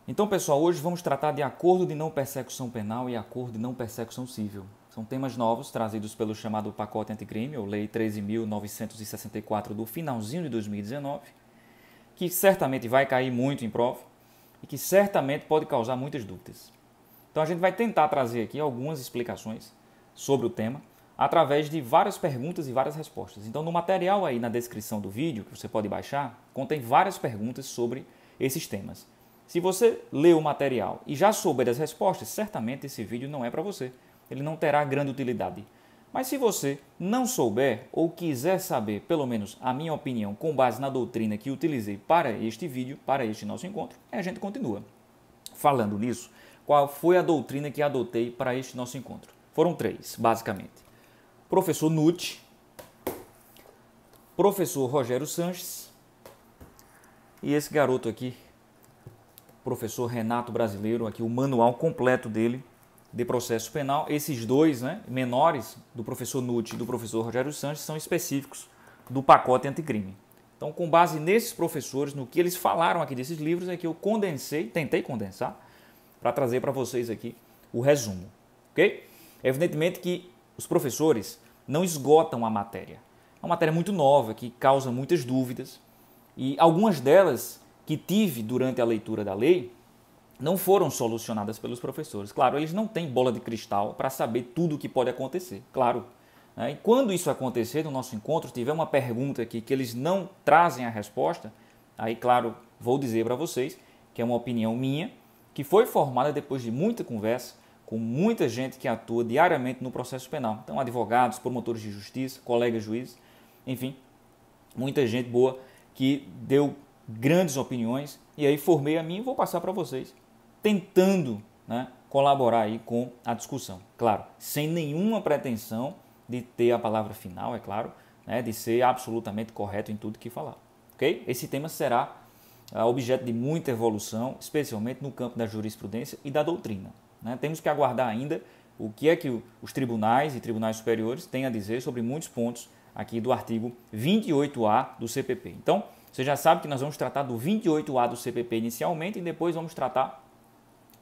Então, pessoal, hoje vamos tratar de acordo de não persecução penal e acordo de não persecução civil. São temas novos trazidos pelo chamado pacote anticrime, ou Lei 13.964 do finalzinho de 2019, que certamente vai cair muito em prova e que certamente pode causar muitas dúvidas. Então, a gente vai tentar trazer aqui algumas explicações sobre o tema através de várias perguntas e várias respostas. Então, no material aí na descrição do vídeo, que você pode baixar, contém várias perguntas sobre esses temas. Se você lê o material e já souber as respostas, certamente esse vídeo não é para você. Ele não terá grande utilidade. Mas se você não souber ou quiser saber, pelo menos a minha opinião, com base na doutrina que utilizei para este vídeo, para este nosso encontro, a gente continua. Falando nisso, qual foi a doutrina que adotei para este nosso encontro? Foram três, basicamente. Professor Nutt, professor Rogério Sanches e esse garoto aqui, professor Renato Brasileiro, aqui o manual completo dele de processo penal. Esses dois, menores, do professor Nutt e do professor Rogério Sanches, são específicos do pacote anticrime. Então, com base nesses professores, no que eles falaram aqui desses livros, é que eu condensei, tentei condensar, para trazer para vocês aqui o resumo, ok? Evidentemente que os professores não esgotam a matéria. É uma matéria muito nova, que causa muitas dúvidas, e algumas delas que tive durante a leitura da lei não foram solucionadas pelos professores. Claro, eles não têm bola de cristal para saber tudo o que pode acontecer, claro. E quando isso acontecer no nosso encontro, tiver uma pergunta aqui que eles não trazem a resposta, aí, claro, vou dizer para vocês que é uma opinião minha, que foi formada depois de muita conversa com muita gente que atua diariamente no processo penal. Então, advogados, promotores de justiça, colegas juízes, enfim, muita gente boa que deu grandes opiniões, e aí formei a minha e vou passar para vocês, tentando colaborar aí com a discussão. Claro, sem nenhuma pretensão de ter a palavra final, é claro, de ser absolutamente correto em tudo que falar. Ok? Esse tema será objeto de muita evolução, especialmente no campo da jurisprudência e da doutrina. Temos que aguardar ainda o que é que os tribunais e tribunais superiores têm a dizer sobre muitos pontos aqui do artigo 28A do CPP. Então, você já sabe que nós vamos tratar do 28A do CPP inicialmente e depois vamos tratar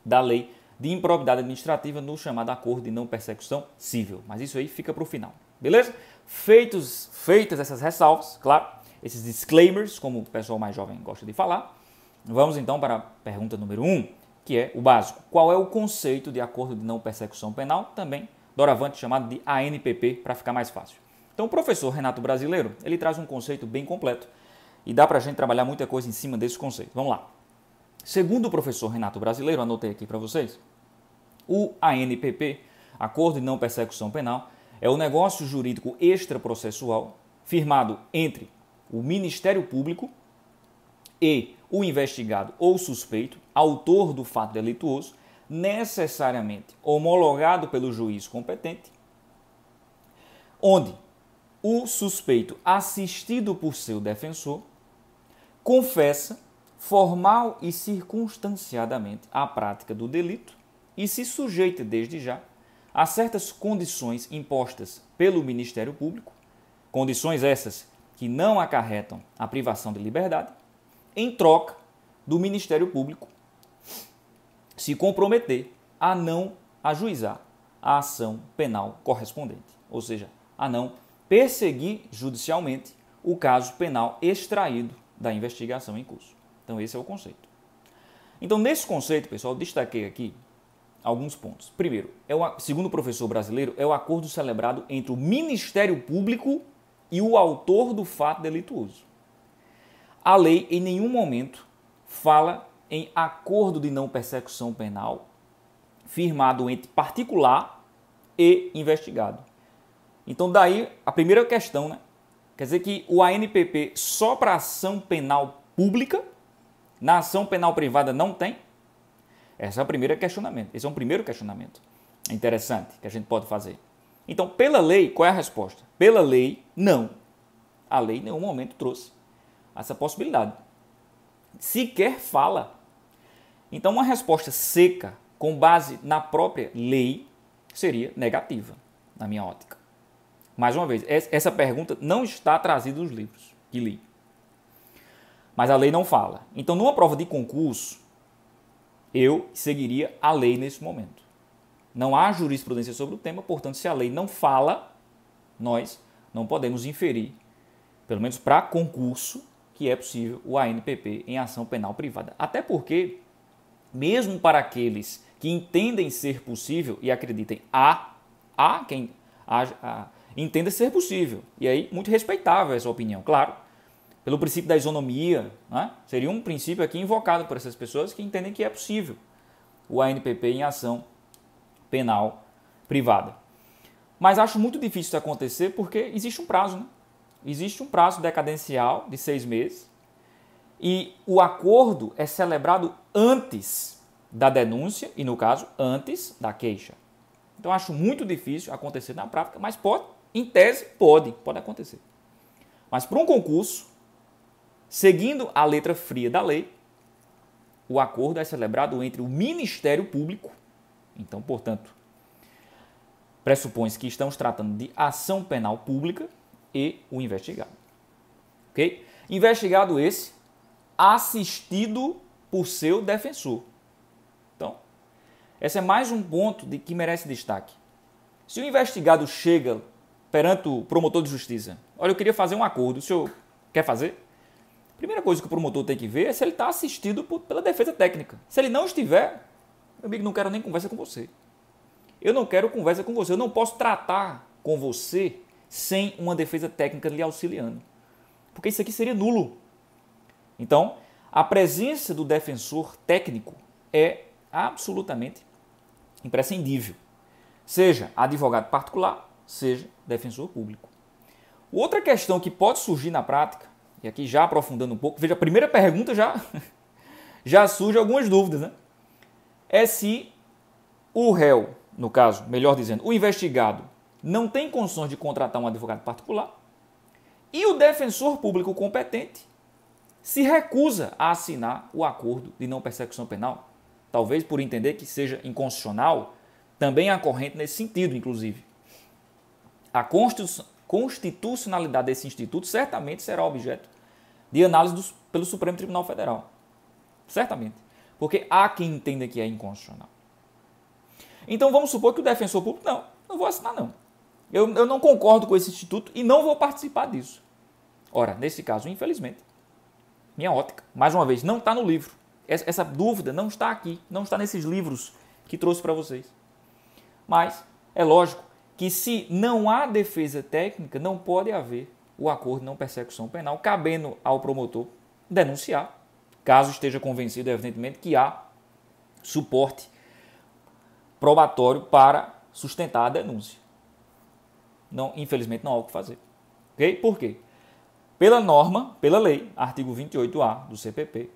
da lei de improbidade administrativa no chamado acordo de não persecução civil. Mas isso aí fica para o final, beleza? Feitas essas ressalvas, claro, esses disclaimers, como o pessoal mais jovem gosta de falar, vamos então para a pergunta número 1, que é o básico. Qual é o conceito de acordo de não persecução penal, também doravante chamado de ANPP, para ficar mais fácil? Então, o professor Renato Brasileiro, ele traz um conceito bem completo e dá para a gente trabalhar muita coisa em cima desse conceito. Vamos lá. Segundo o professor Renato Brasileiro, anotei aqui para vocês, o ANPP, Acordo de Não Persecução Penal, é o negócio jurídico extraprocessual firmado entre o Ministério Público e o investigado ou suspeito, autor do fato delituoso, necessariamente homologado pelo juiz competente, onde o suspeito, assistido por seu defensor, confessa formal e circunstanciadamente a prática do delito e se sujeita desde já a certas condições impostas pelo Ministério Público, condições essas que não acarretam a privação de liberdade, em troca do Ministério Público se comprometer a não ajuizar a ação penal correspondente, ou seja, a não perseguir judicialmente o caso penal extraído da investigação em curso. Então, esse é o conceito. Então, nesse conceito, pessoal, eu destaquei aqui alguns pontos. Primeiro, segundo o professor Brasileiro, é o acordo celebrado entre o Ministério Público e o autor do fato delituoso. A lei, em nenhum momento, fala em acordo de não persecução penal firmado entre particular e investigado. Então, daí a primeira questão, quer dizer que o ANPP só para ação penal pública, na ação penal privada não tem? Esse é o primeiro questionamento. Esse é um primeiro questionamento interessante que a gente pode fazer. Então, pela lei, qual é a resposta? Pela lei, não. A lei em nenhum momento trouxe essa possibilidade. Sequer fala. Então, uma resposta seca, com base na própria lei, seria negativa, na minha ótica. Mais uma vez, essa pergunta não está trazida nos livros que li. Mas a lei não fala. Então, numa prova de concurso, eu seguiria a lei nesse momento. Não há jurisprudência sobre o tema, portanto, se a lei não fala, nós não podemos inferir, pelo menos para concurso, que é possível o ANPP em ação penal privada. Até porque, mesmo para aqueles que entendem ser possível e acreditem há quem entenda ser possível. E aí, muito respeitável essa opinião, claro. Pelo princípio da isonomia, né? Seria um princípio aqui invocado por essas pessoas que entendem que é possível o ANPP em ação penal privada. Mas acho muito difícil isso acontecer porque existe um prazo, né? Existe um prazo decadencial de 6 meses e o acordo é celebrado antes da denúncia e, no caso, antes da queixa. Então, acho muito difícil acontecer na prática, mas pode, em tese, pode acontecer. Mas para um concurso, seguindo a letra fria da lei, o acordo é celebrado entre o Ministério Público, então, portanto, pressupõe-se que estamos tratando de ação penal pública, e o investigado. Ok? Investigado esse assistido por seu defensor. Então, esse é mais um ponto que merece destaque. Se o investigado chega perante o promotor de justiça, olha, eu queria fazer um acordo, o senhor quer fazer? A primeira coisa que o promotor tem que ver é se ele está assistido pela defesa técnica. Se ele não estiver, meu amigo, não quero nem conversa com você. Eu não quero conversa com você, eu não posso tratar com você sem uma defesa técnica lhe auxiliando. Porque isso aqui seria nulo. Então, a presença do defensor técnico é absolutamente imprescindível. Seja advogado particular, seja defensor público. Outra questão que pode surgir na prática, e aqui já aprofundando um pouco, veja, a primeira pergunta já surge algumas dúvidas, né? É se o réu, no caso, melhor dizendo, o investigado, não tem condições de contratar um advogado particular e o defensor público competente se recusa a assinar o acordo de não persecução penal, talvez por entender que seja inconstitucional, também há corrente nesse sentido, inclusive. A constitucionalidade desse instituto certamente será objeto de análise pelo Supremo Tribunal Federal. Certamente. Porque há quem entenda que é inconstitucional. Então vamos supor que o defensor público, não vou assinar não. Eu não concordo com esse instituto e não vou participar disso. Ora, nesse caso, infelizmente, minha ótica, mais uma vez, não está no livro. Essa dúvida não está aqui, não está nesses livros que trouxe para vocês. Mas é lógico que se não há defesa técnica, não pode haver o acordo de não persecução penal, cabendo ao promotor denunciar, caso esteja convencido, evidentemente, que há suporte probatório para sustentar a denúncia. Não, infelizmente não há o que fazer. Okay? Por quê? Pela norma, pela lei, artigo 28A do CPP,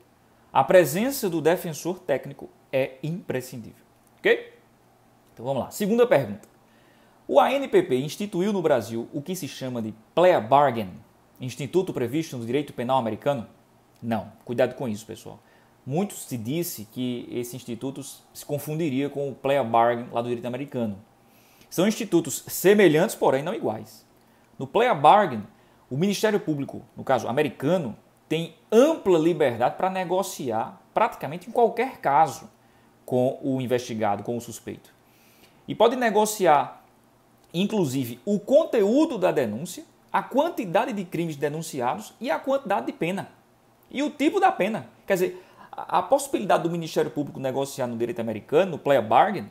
a presença do defensor técnico é imprescindível. Ok? Então vamos lá. Segunda pergunta. O ANPP instituiu no Brasil o que se chama de plea bargain, instituto previsto no direito penal americano? Não. Cuidado com isso, pessoal. Muito se disse que esse instituto se confundiria com o plea bargain lá do direito americano. São institutos semelhantes, porém não iguais. No plea bargain, o Ministério Público, no caso americano, tem ampla liberdade para negociar praticamente em qualquer caso com o investigado, com o suspeito. E pode negociar, inclusive, o conteúdo da denúncia, a quantidade de crimes denunciados e a quantidade de pena. E o tipo da pena. Quer dizer, a possibilidade do Ministério Público negociar no direito americano, no plea bargain,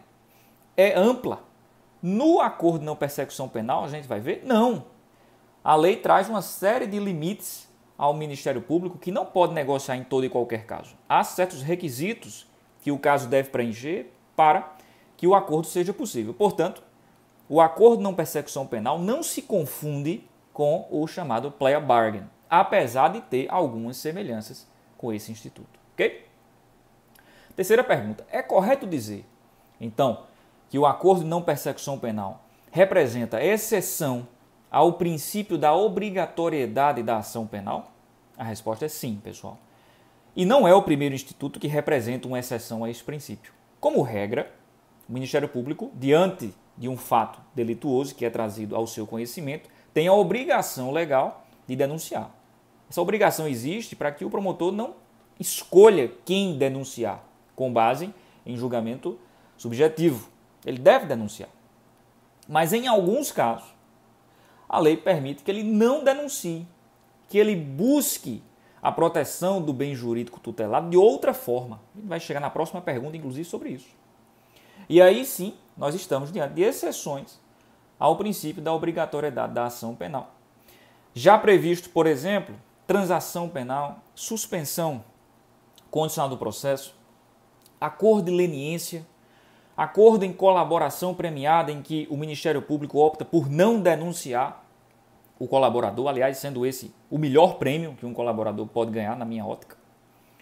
é ampla. No acordo de não persecução penal, a gente vai ver? Não. A lei traz uma série de limites ao Ministério Público que não pode negociar em todo e qualquer caso. Há certos requisitos que o caso deve preencher para que o acordo seja possível. Portanto, o acordo de não persecução penal não se confunde com o chamado plea bargain, apesar de ter algumas semelhanças com esse instituto. Ok? Terceira pergunta. É correto dizer, então, que o acordo de não persecução penal representa exceção ao princípio da obrigatoriedade da ação penal? A resposta é sim, pessoal. E não é o primeiro instituto que representa uma exceção a esse princípio. Como regra, o Ministério Público, diante de um fato delituoso que é trazido ao seu conhecimento, tem a obrigação legal de denunciar. Essa obrigação existe para que o promotor não escolha quem denunciar. com base em julgamento subjetivo. Ele deve denunciar. Mas em alguns casos, a lei permite que ele não denuncie, que ele busque a proteção do bem jurídico tutelado de outra forma. A gente vai chegar na próxima pergunta, inclusive, sobre isso. E aí sim, nós estamos diante de exceções ao princípio da obrigatoriedade da ação penal. Já previsto, por exemplo, transação penal, suspensão condicional do processo, acordo de leniência, acordo em colaboração premiada em que o Ministério Público opta por não denunciar o colaborador, aliás, sendo esse o melhor prêmio que um colaborador pode ganhar, na minha ótica.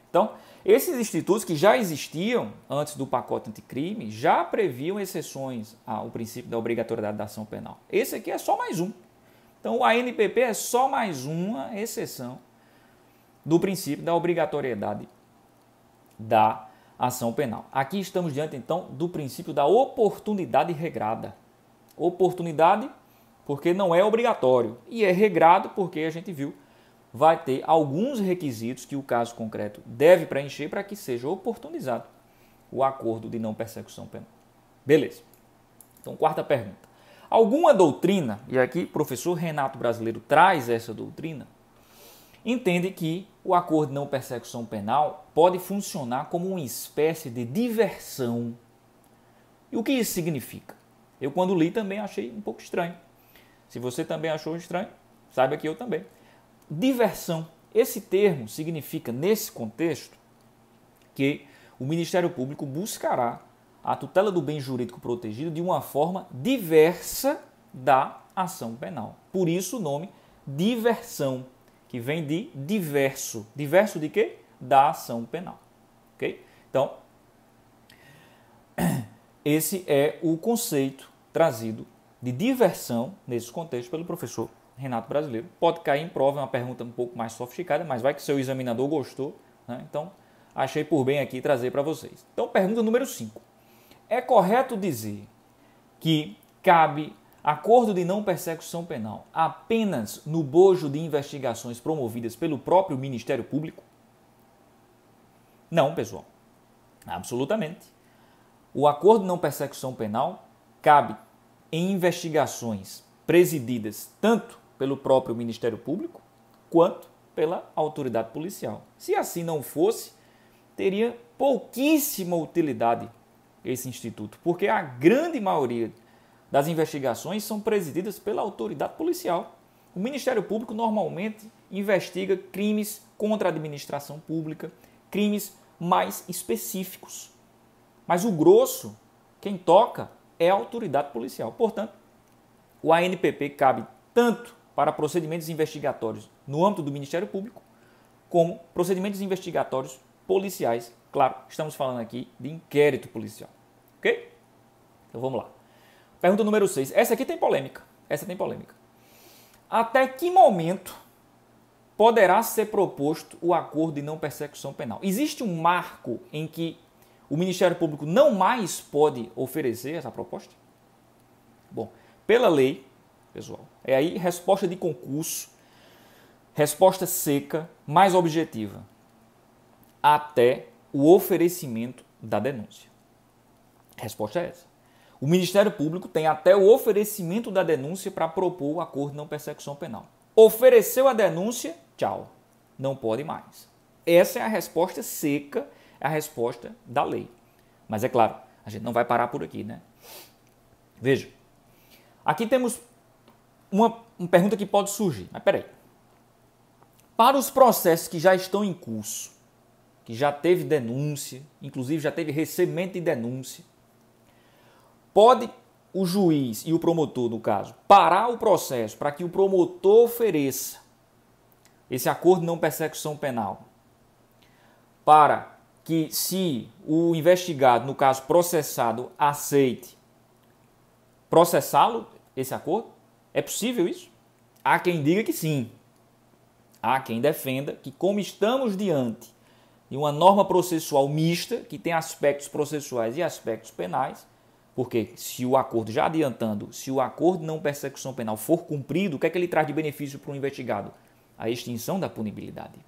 Então, esses institutos que já existiam antes do pacote anticrime já previam exceções ao princípio da obrigatoriedade da ação penal. Esse aqui é só mais um. Então, o ANPP é só mais uma exceção do princípio da obrigatoriedade da ação penal. Aqui estamos diante, então, do princípio da oportunidade regrada. Oportunidade porque não é obrigatório e é regrado porque a gente viu vai ter alguns requisitos que o caso concreto deve preencher para que seja oportunizado o acordo de não persecução penal. Beleza. Então, quarta pergunta. Alguma doutrina, e aqui o professor Renato Brasileiro traz essa doutrina, entende que o acordo de não persecução penal pode funcionar como uma espécie de diversão. E o que isso significa? Eu, quando li, também achei um pouco estranho. Se você também achou estranho, saiba que eu também. Diversão. Esse termo significa, nesse contexto, que o Ministério Público buscará a tutela do bem jurídico protegido de uma forma diversa da ação penal. Por isso o nome diversão, que vem de diverso. Diverso de quê? Da ação penal. Ok? Então, esse é o conceito trazido de diversão, nesse contexto, pelo professor Renato Brasileiro. Pode cair em prova, é uma pergunta um pouco mais sofisticada, mas vai que seu examinador gostou, né? Então, achei por bem aqui trazer para vocês. Então, pergunta número 5. É correto dizer que cabe acordo de não persecução penal apenas no bojo de investigações promovidas pelo próprio Ministério Público? Não, pessoal. Absolutamente. O acordo de não persecução penal cabe em investigações presididas tanto pelo próprio Ministério Público quanto pela autoridade policial. Se assim não fosse, teria pouquíssima utilidade esse instituto, porque a grande maioria das investigações são presididas pela autoridade policial. O Ministério Público normalmente investiga crimes contra a administração pública, crimes mais específicos. Mas o grosso, quem toca, é a autoridade policial. Portanto, o ANPP cabe tanto para procedimentos investigatórios no âmbito do Ministério Público, como procedimentos investigatórios policiais. Claro, estamos falando aqui de inquérito policial. Ok? Então vamos lá. Pergunta número 6. Essa aqui tem polêmica. Até que momento poderá ser proposto o acordo de não persecução penal? Existe um marco em que o Ministério Público não mais pode oferecer essa proposta? Bom, pela lei, pessoal, é aí resposta de concurso, resposta seca, mais objetiva. Até o oferecimento da denúncia. Resposta é essa. O Ministério Público tem até o oferecimento da denúncia para propor o acordo de não persecução penal. Ofereceu a denúncia, tchau, não pode mais. Essa é a resposta seca, é a resposta da lei. Mas é claro, a gente não vai parar por aqui, né? Veja, aqui temos uma pergunta que pode surgir, mas peraí. Para os processos que já estão em curso, que já teve denúncia, inclusive já teve recebimento de denúncia, pode o juiz e o promotor, no caso, parar o processo para que o promotor ofereça esse acordo de não persecução penal, para que, se o investigado, no caso processado, aceite processá-lo, esse acordo? É possível isso? Há quem diga que sim. Há quem defenda que, como estamos diante de uma norma processual mista, que tem aspectos processuais e aspectos penais, porque se o acordo, já adiantando, se o acordo de não persecução penal for cumprido, o que é que ele traz de benefício para o investigado? A extinção da punibilidade.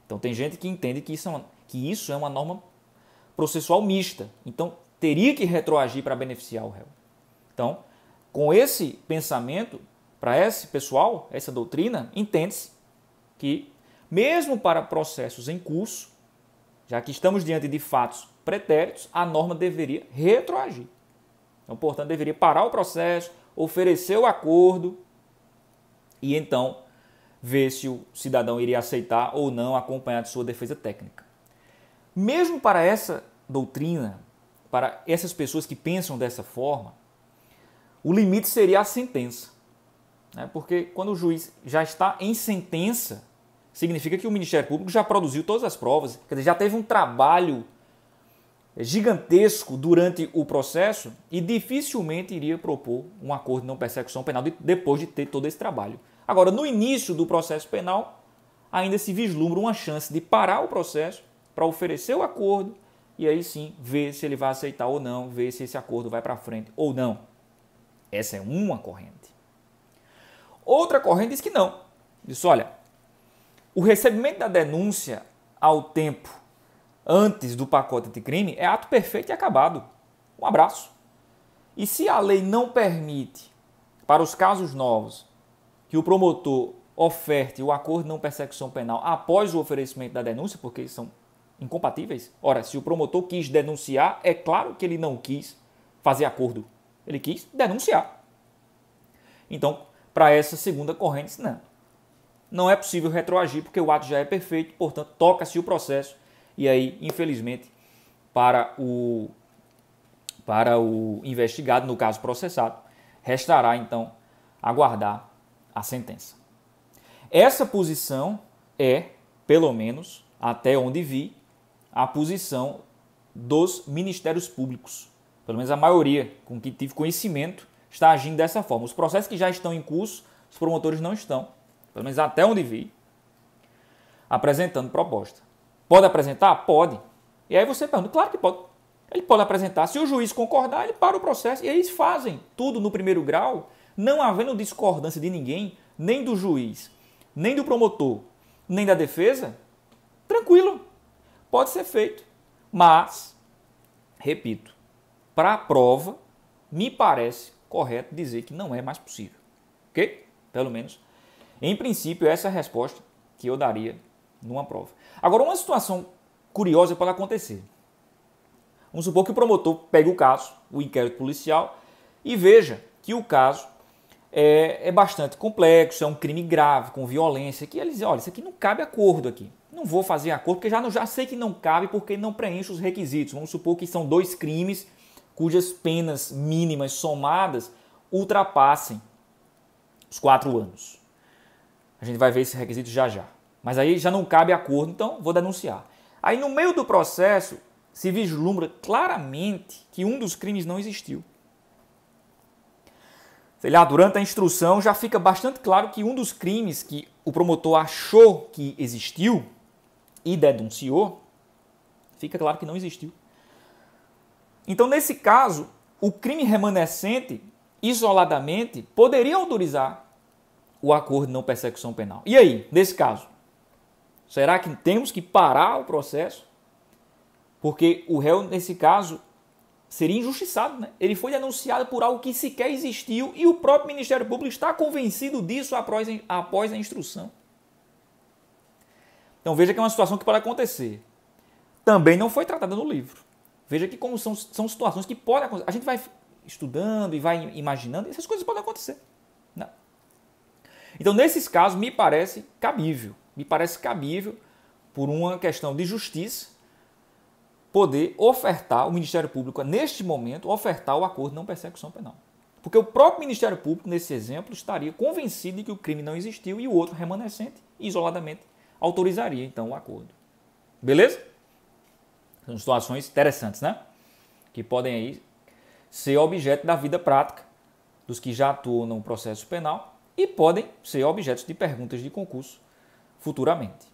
Então tem gente que entende que isso é uma norma processual mista. Então, teria que retroagir para beneficiar o réu. Então, com esse pensamento, para esse pessoal, essa doutrina, entende-se que, mesmo para processos em curso, já que estamos diante de fatos pretéritos, a norma deveria retroagir. Então, portanto, deveria parar o processo, oferecer o acordo e então ver se o cidadão iria aceitar ou não acompanhar de sua defesa técnica. Mesmo para essa doutrina, para essas pessoas que pensam dessa forma, o limite seria a sentença. Porque quando o juiz já está em sentença, significa que o Ministério Público já produziu todas as provas, quer dizer, já teve um trabalho gigantesco durante o processo e dificilmente iria propor um acordo de não persecução penal depois de ter todo esse trabalho. Agora, no início do processo penal, ainda se vislumbra uma chance de parar o processo para oferecer o acordo e aí sim ver se ele vai aceitar ou não, ver se esse acordo vai para frente ou não. Essa é uma corrente. Outra corrente diz que não. Diz, olha, o recebimento da denúncia ao tempo antes do pacote anticrime é ato perfeito e acabado. Um abraço. E se a lei não permite, para os casos novos, que o promotor oferte o acordo de não persecução penal após o oferecimento da denúncia, porque são incompatíveis. Ora, se o promotor quis denunciar, é claro que ele não quis fazer acordo. Ele quis denunciar. Então, para essa segunda corrente, não é possível retroagir, porque o ato já é perfeito, portanto, toca-se o processo. E aí, infelizmente, para o investigado, no caso processado, restará, então, aguardar a sentença. Essa posição é, pelo menos, até onde vi, a posição dos ministérios públicos. Pelo menos a maioria com que tive conhecimento está agindo dessa forma. Os processos que já estão em curso, os promotores não estão, pelo menos até onde vi, apresentando proposta. Pode apresentar? Pode. E aí você pergunta, claro que pode. Ele pode apresentar. Se o juiz concordar, ele para o processo. E eles fazem tudo no primeiro grau, não havendo discordância de ninguém, nem do juiz, nem do promotor, nem da defesa. Tranquilo. Pode ser feito. Mas, repito, para a prova, me parece correto dizer que não é mais possível. Ok? Pelo menos, em princípio, essa é a resposta que eu daria numa prova. Agora, uma situação curiosa pode acontecer. Vamos supor que o promotor pegue o caso, o inquérito policial, e veja que o caso é bastante complexo, é um crime grave, com violência, que ele diz, olha, isso aqui não cabe acordo aqui. Não vou fazer acordo, porque já sei que não cabe, porque não preenche os requisitos. Vamos supor que são 2 crimes cujas penas mínimas somadas ultrapassem os 4 anos. A gente vai ver esse requisito já já. Mas aí já não cabe acordo, então vou denunciar. Aí no meio do processo se vislumbra claramente que um dos crimes não existiu. Sei lá, durante a instrução já fica bastante claro que um dos crimes que o promotor achou que existiu e denunciou, fica claro que não existiu. Então, nesse caso, o crime remanescente, isoladamente, poderia autorizar o acordo de não persecução penal. E aí, nesse caso? Será que temos que parar o processo? Porque o réu, nesse caso, seria injustiçado, né? Ele foi denunciado por algo que sequer existiu e o próprio Ministério Público está convencido disso após a instrução. Então veja que é uma situação que pode acontecer. Também não foi tratada no livro. Veja que como são situações que podem acontecer. A gente vai estudando e vai imaginando, e essas coisas podem acontecer. Não. Então, nesses casos, me parece cabível. Me parece cabível, por uma questão de justiça, poder ofertar, o Ministério Público, neste momento, ofertar o acordo de não persecução penal. Porque o próprio Ministério Público, nesse exemplo, estaria convencido de que o crime não existiu e o outro remanescente, isoladamente, autorizaria, então, o acordo. Beleza? São situações interessantes, né? Que podem aí ser objeto da vida prática dos que já atuam no processo penal e podem ser objetos de perguntas de concurso futuramente.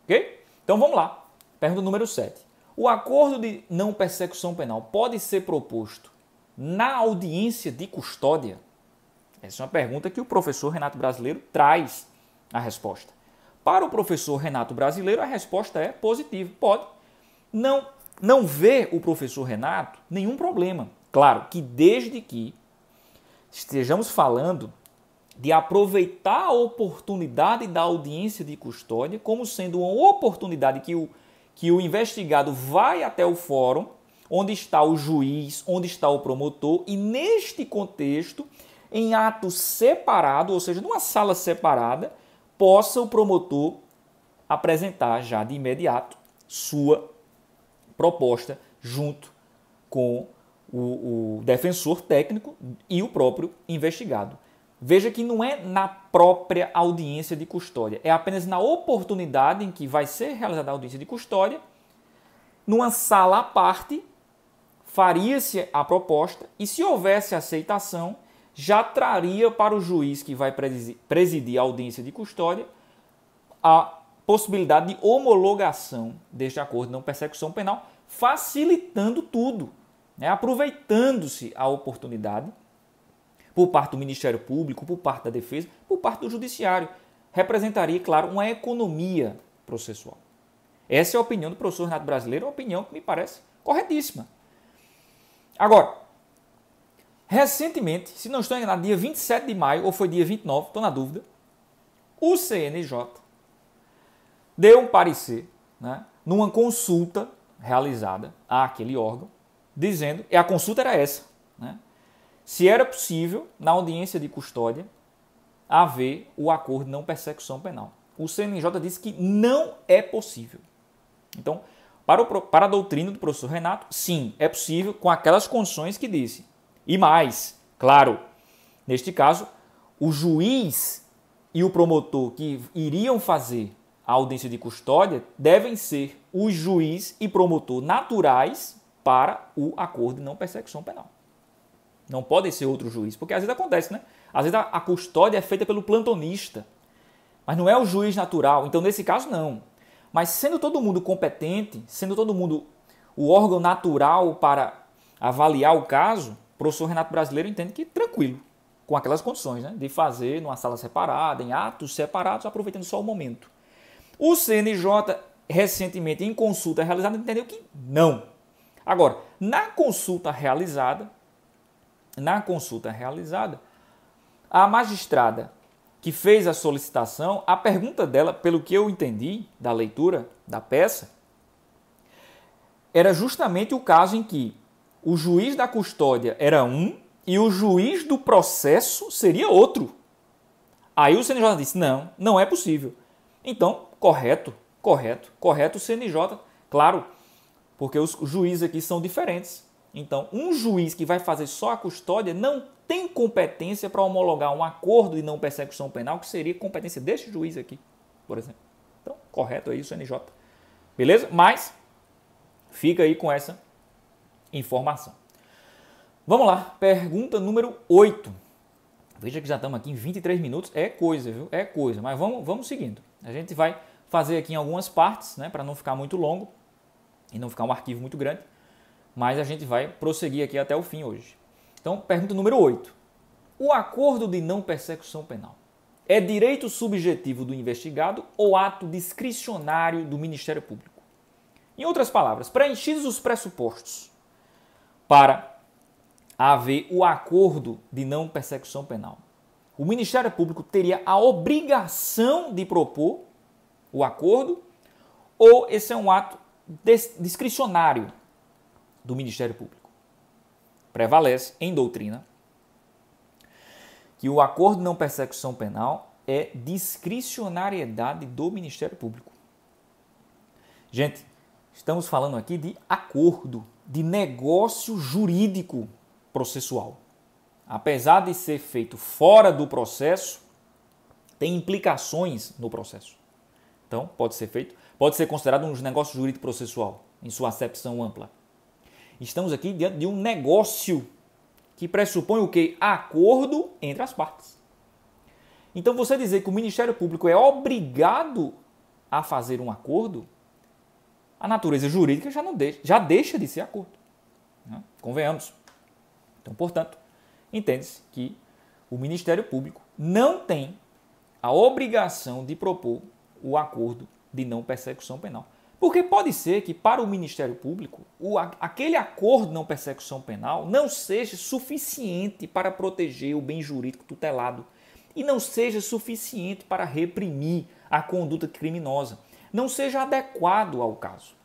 Ok? Então, vamos lá. Pergunta número 7. O acordo de não persecução penal pode ser proposto na audiência de custódia? Essa é uma pergunta que o professor Renato Brasileiro traz a resposta. Para o professor Renato Brasileiro, a resposta é positiva. Pode. Não não vê o professor Renato nenhum problema. Claro que desde que estejamos falando de aproveitar a oportunidade da audiência de custódia como sendo uma oportunidade que o investigado vai até o fórum, onde está o juiz, onde está o promotor, e neste contexto, em ato separado, ou seja, numa sala separada, possa o promotor apresentar já de imediato sua proposta junto com o defensor técnico e o próprio investigado. Veja que não é na própria audiência de custódia, é apenas na oportunidade em que vai ser realizada a audiência de custódia, numa sala à parte, faria-se a proposta e, se houvesse aceitação, já traria para o juiz que vai presidir a audiência de custódia a possibilidade de homologação deste acordo de não persecução penal, facilitando tudo, né? Aproveitando-se a oportunidade por parte do Ministério Público, por parte da Defesa, por parte do Judiciário. Representaria, claro, uma economia processual. Essa é a opinião do professor Renato Brasileiro, uma opinião que me parece corretíssima. Agora, recentemente, se não estou enganado, dia 27 de maio, ou foi dia 29, estou na dúvida, o CNJ deu um parecer, né, numa consulta realizada àquele órgão, dizendo, e a consulta era essa, né, se era possível, na audiência de custódia, haver o acordo de não persecução penal. O CNJ disse que não é possível. Então, para a doutrina do professor Renato, sim, é possível com aquelas condições que disse. E mais, claro, neste caso, o juiz e o promotor que iriam fazer a audiência de custódia devem ser o juiz e promotor naturais para o acordo de não persecução penal. Não podem ser outro juiz, porque às vezes acontece, né? Às vezes a custódia é feita pelo plantonista, mas não é o juiz natural. Então, nesse caso, não. Mas sendo todo mundo competente, sendo todo mundo o órgão natural para avaliar o caso, o professor Renato Brasileiro entende que tranquilo, com aquelas condições, né, de fazer numa sala separada, em atos separados, aproveitando só o momento. O CNJ, recentemente, em consulta realizada, entendeu que não. Agora, na consulta realizada, a magistrada que fez a solicitação, a pergunta dela, pelo que eu entendi da leitura da peça, era justamente o caso em que o juiz da custódia era um e o juiz do processo seria outro. Aí o CNJ disse, não é possível. Então, correto o CNJ, claro, porque os juízes aqui são diferentes. Então, um juiz que vai fazer só a custódia não tem competência para homologar um acordo de não persecução penal, que seria competência deste juiz aqui, por exemplo. Então, correto aí o CNJ. Beleza? Mas, fica aí com essa informação. Vamos lá, pergunta número 8. Veja que já estamos aqui em 23 minutos, é coisa, viu? É coisa, mas vamos seguindo. A gente vai fazer aqui em algumas partes, né, para não ficar muito longo e não ficar um arquivo muito grande, mas a gente vai prosseguir aqui até o fim hoje. Então, pergunta número 8. O acordo de não persecução penal é direito subjetivo do investigado ou ato discricionário do Ministério Público? Em outras palavras, preenchidos os pressupostos para haver o acordo de não persecução penal, o Ministério Público teria a obrigação de propor o acordo ou esse é um ato discricionário do Ministério Público? Prevalece em doutrina que o acordo de não persecução penal é discricionariedade do Ministério Público. Gente, estamos falando aqui de acordo, de negócio jurídico processual. Apesar de ser feito fora do processo, tem implicações no processo. Então, pode ser considerado um negócio jurídico processual, em sua acepção ampla. Estamos aqui diante de um negócio que pressupõe o quê? Acordo entre as partes. Então, você dizer que o Ministério Público é obrigado a fazer um acordo, a natureza jurídica já deixa de ser acordo. Né? Convenhamos. Então, portanto, entende-se que o Ministério Público não tem a obrigação de propor o acordo de não persecução penal. Porque pode ser que para o Ministério Público aquele acordo de não persecução penal não seja suficiente para proteger o bem jurídico tutelado e não seja suficiente para reprimir a conduta criminosa, não seja adequado ao caso.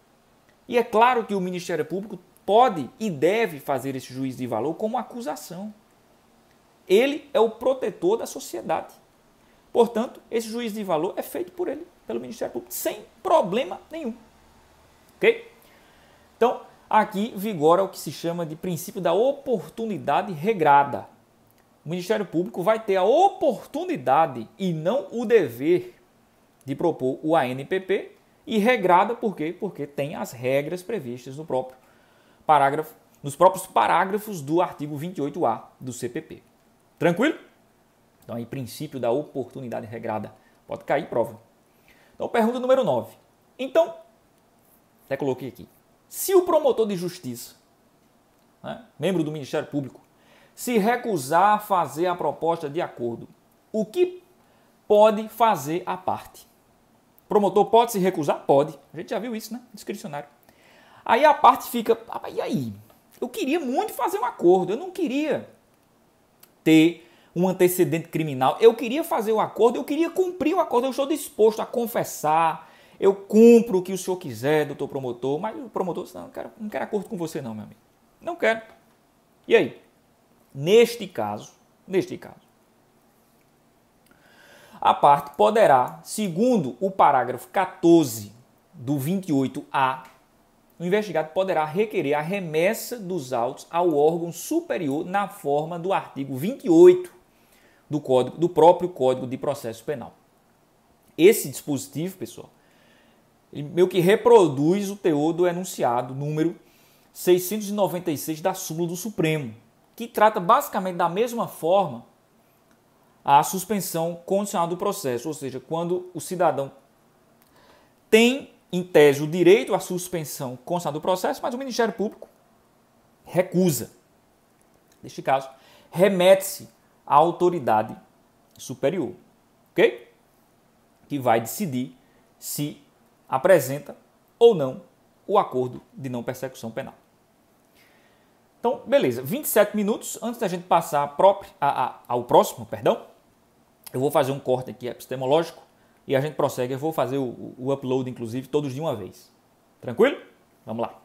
E é claro que o Ministério Público pode e deve fazer esse juízo de valor como acusação. Ele é o protetor da sociedade. Portanto, esse juízo de valor é feito por ele, pelo Ministério Público, sem problema nenhum. Ok? Então, aqui vigora o que se chama de princípio da oportunidade regrada. O Ministério Público vai ter a oportunidade e não o dever de propor o ANPP, e regrada por quê? Porque tem as regras previstas no próprio parágrafo, nos próprios parágrafos do artigo 28A do CPP. Tranquilo? Então, aí, princípio da oportunidade regrada. Pode cair em prova. Então, pergunta número 9. Então, até coloquei aqui. Se o promotor de justiça, né, membro do Ministério Público, se recusar a fazer a proposta de acordo, o que pode fazer a parte? O promotor pode se recusar? Pode. A gente já viu isso, né? Discricionário. Aí a parte fica, e aí? Eu queria muito fazer um acordo, eu não queria ter um antecedente criminal, eu queria fazer o acordo, eu queria cumprir o acordo, eu estou disposto a confessar, eu cumpro o que o senhor quiser, doutor promotor, mas o promotor disse, não quero acordo com você não, meu amigo. Não quero. E aí? Neste caso, a parte poderá, segundo o parágrafo 14 do 28A, o investigado poderá requerer a remessa dos autos ao órgão superior na forma do artigo 28 do próprio Código de Processo Penal. Esse dispositivo, pessoal, ele meio que reproduz o teor do enunciado número 696 da súmula do Supremo, que trata basicamente da mesma forma a suspensão condicional do processo, ou seja, quando o cidadão tem, em tese, o direito à suspensão condicional do processo, mas o Ministério Público recusa. Neste caso, remete-se à autoridade superior, ok? Que vai decidir se apresenta ou não o acordo de não persecução penal. Então, beleza, 27 minutos, antes da gente passar ao próximo, eu vou fazer um corte aqui epistemológico e a gente prossegue. Eu vou fazer o upload, inclusive, todos de uma vez. Tranquilo? Vamos lá.